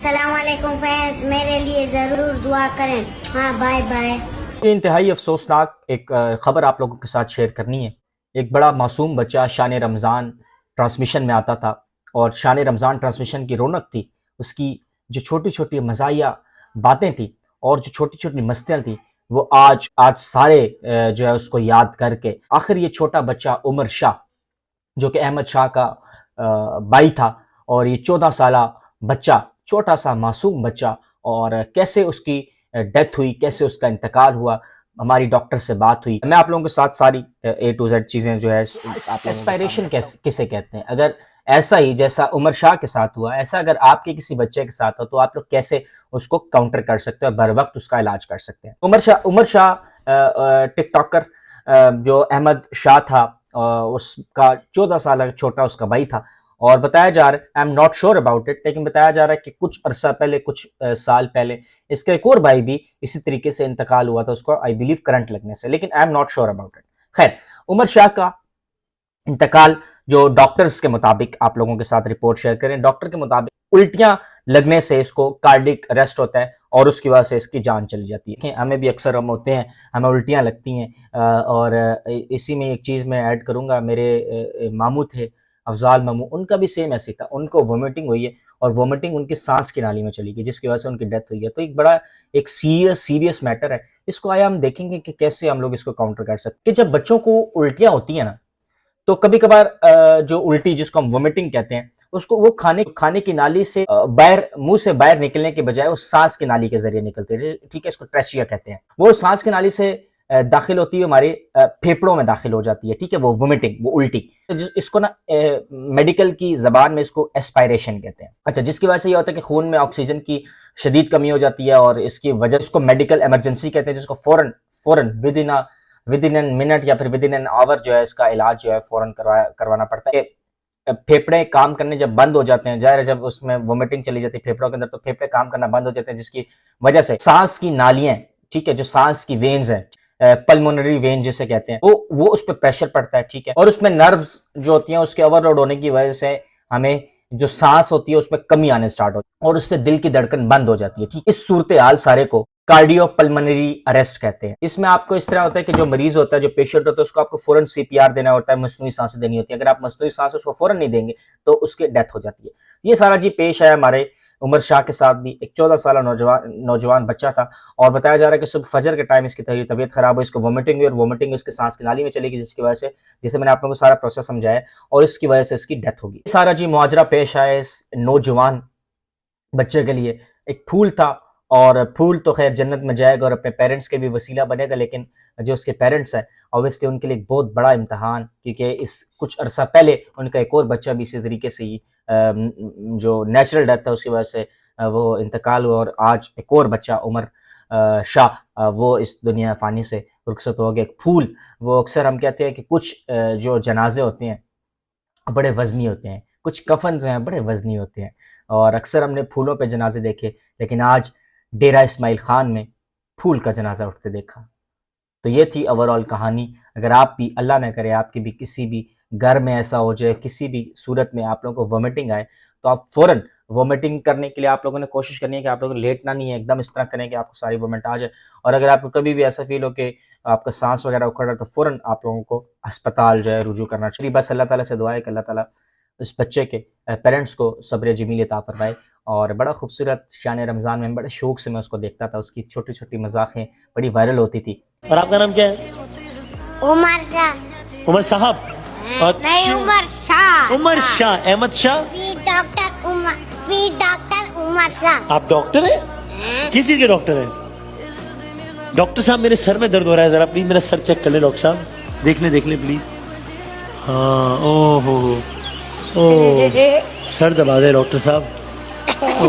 अस्सलाम वालेकुम फ्रेंड्स, मेरे लिए ज़रूर दुआ करें। हाँ, बाय बाय। इंतहाई अफसोसनाक एक खबर आप लोगों के साथ शेयर करनी है। एक बड़ा मासूम बच्चा शान रमज़ान ट्रांसमिशन में आता था और शान रमज़ान ट्रांसमिशन की रौनक थी उसकी, जो छोटी छोटी मज़ाहिया बातें थी और जो छोटी छोटी मस्तियाँ थी, वो आज आज सारे जो है उसको याद करके आखिर ये छोटा बच्चा उमर शाह, जो कि अहमद शाह का भाई था, और ये 14 साला बच्चा, छोटा सा मासूम बच्चा, और कैसे उसकी डेथ हुई, कैसे उसका इंतकाल हुआ। हमारी डॉक्टर से बात हुई। मैं आप लोगों के साथ सारी ए टू जेड चीज़ें जो है, एस्पायरेशन किसे कहते हैं, अगर ऐसा ही जैसा उमर शाह के साथ हुआ, ऐसा अगर आपके किसी बच्चे के साथ हो तो आप लोग कैसे उसको काउंटर कर सकते हैं और बर वक्त उसका इलाज कर सकते हैं। उमर शाह टिकटॉकर जो अहमद शाह था, उसका 14 साल छोटा उसका भाई था, और बताया जा रहा है, I am not sure about it, लेकिन बताया जा रहा है कि कुछ अरसा पहले, कुछ साल पहले इसका एक और भाई भी इसी तरीके से इंतकाल हुआ था उसको, आई बिलीव करंट लगने से, लेकिन I am not sure about it. खैर, उमर शाह का इंतकाल जो डॉक्टर्स के मुताबिक आप लोगों के साथ रिपोर्ट शेयर करें, डॉक्टर के मुताबिक उल्टियां लगने से इसको कार्डिक अरेस्ट होता है और उसकी वजह से इसकी जान चली जाती है। हमें भी अक्सर हम होते हैं, हमें उल्टियां लगती हैं, और इसी में एक चीज़ मैं ऐड करूंगा, मेरे मामू थे अफजाल मामू, उनका भी सेम ऐसे था, उनको वोमिटिंग हुई है और वोमिटिंग उनकी सांस की नाली में चली गई, जिसकी वजह से उनकी डेथ हुई है। तो एक बड़ा एक सीरियस मैटर है। इसको आया हम देखेंगे कि कैसे हम लोग इसको काउंटर कर सकते हैं। कि जब बच्चों को उल्टियां होती है ना, तो कभी कभार जो उल्टी, जिसको हम वोमिटिंग कहते हैं, उसको वो खाने की नाली से बाहर, मुंह से बाहर निकलने के बजाय वो सांस की नाली के जरिए निकलती है। ठीक है, इसको ट्रेचिया कहते हैं। वो सांस की नाली से दाखिल होती है, हमारे फेफड़ों में दाखिल हो जाती है। ठीक है, वो वोमिटिंग, वो उल्टी, इसको ना मेडिकल की जबान में इसको एस्पायरेशन कहते हैं। अच्छा, जिसकी वजह से ये होता है कि खून में ऑक्सीजन की शदीद कमी हो जाती है, और इसकी वजह, इसको मेडिकल इमरजेंसी कहते हैं, जिसको फौरन फौरन विद इन एन मिनट या फिर विद इन एन आवर जो है इसका इलाज जो है फौरन करवाना पड़ता है। फेफड़े काम करने जब बंद हो जाते हैं, जाहिर है जब उसमें वोमिटिंग चली जाती है फेफड़ों के अंदर, तो फेफड़े काम करना बंद हो जाते हैं, जिसकी वजह से सांस की नालियां, ठीक है, जो सांस की वेन्स हैं, पल्मोनरी वेन जिसे कहते हैं, वो उस पर प्रेशर पड़ता है। ठीक है, और उसमें नर्व्स जो होती हैं उसके ओवरलोड होने की वजह से हमें जो सांस होती है उसमें कमी आने स्टार्ट होती है और उससे दिल की धड़कन बंद हो जाती है। ठीक, इस सूरत हाल सारे को कार्डियोपल्मोनरी अरेस्ट कहते हैं। इसमें आपको इस तरह होता है कि जो मरीज होता है, जो पेशेंट होता है, उसको आपको फौरन सीपीआर देना होता है, मसनूई सांसें देनी होती है। अगर आप मसनूई सांस उसको फौरन नहीं देंगे तो उसकी डेथ हो जाती है। ये सारा जी पेश है हमारे उमर शाह के साथ भी। एक 14 साल नौजवान बच्चा था, और बताया जा रहा है कि सुबह फजर के टाइम इसकी तबीयत खराब हुई, इसको वोमिटिंग हुई, और वोमिटिंग इसके सांस की नाली में चली गई, जिसकी वजह से, जैसे मैंने आप लोगों को सारा प्रोसेस समझाया, और इसकी वजह से इसकी डेथ होगी। सारा जी मुआजरा पेश आया इस नौजवान बच्चे के लिए। एक फूल था, और फूल तो खैर जन्नत में जाएगा और अपने पेरेंट्स के भी वसीला बनेगा, लेकिन जो उसके पेरेंट्स हैं, ऑब्वियसली उनके लिए एक बहुत बड़ा इम्तहान, क्योंकि इस कुछ अरसा पहले उनका एक और बच्चा भी इसी तरीके से ही जो नेचुरल डेथ है उसकी वजह से वो इंतकाल हुआ, और आज एक और बच्चा उमर शाह वो इस दुनिया फ़ानी से रुखसत हो गया। एक फूल, वो अक्सर हम कहते हैं कि कुछ जो जनाजे होते हैं बड़े वज़नी होते हैं, कुछ कफ़न जो हैं बड़े वज़नी होते हैं, और अक्सर हमने फूलों पे जनाजे देखे, लेकिन आज डेरा इस्माइल खान में फूल का जनाजा उठते देखा। तो ये थी ओवरऑल कहानी। अगर आप भी, अल्लाह ना करे, आपके भी किसी भी घर में ऐसा हो जाए, किसी भी सूरत में आप लोगों को वोमिटिंग आए, तो आप फ़ौरन वोमिटिंग करने के लिए आप लोगों ने कोशिश करनी है कि आप लोगों को लेटना नहीं है, एकदम इस तरह करें कि आपको सारी वोमिट आ जाए। और अगर आपको कभी भी ऐसा फील हो कि आपका सांस वगैरह उखड़ रहा है, तो फ़ौरन आप लोगों को अस्पताल जो है रुजू करना चाहिए। बस अल्लाह ताला से दुआ है कि अल्लाह ताला इस बच्चे के पेरेंट्स को सब्र जमील अता फरमाए। और बड़ा खूबसूरत शान रमज़ान में बड़े शौक से मैं उसको देखता था, उसकी छोटी छोटी मजाकें बड़ी वायरल होती थी। और आपका नाम क्या है? उमर शाह। उमर साहब? नहीं, उमर शाह। उमर शाह, अहमद शाह। डॉक्टर उमर शाह। आप डॉक्टर हैं? किस चीज के डॉक्टर हैं? डॉक्टर साहब, मेरे सर में दर्द हो रहा है, जरा प्लीज मेरा सर चेक कर ले डॉक्टर साहब, देख ले प्लीज। हाँ, ओहो, ओ सर दबा दे डॉक्टर साहब। ओ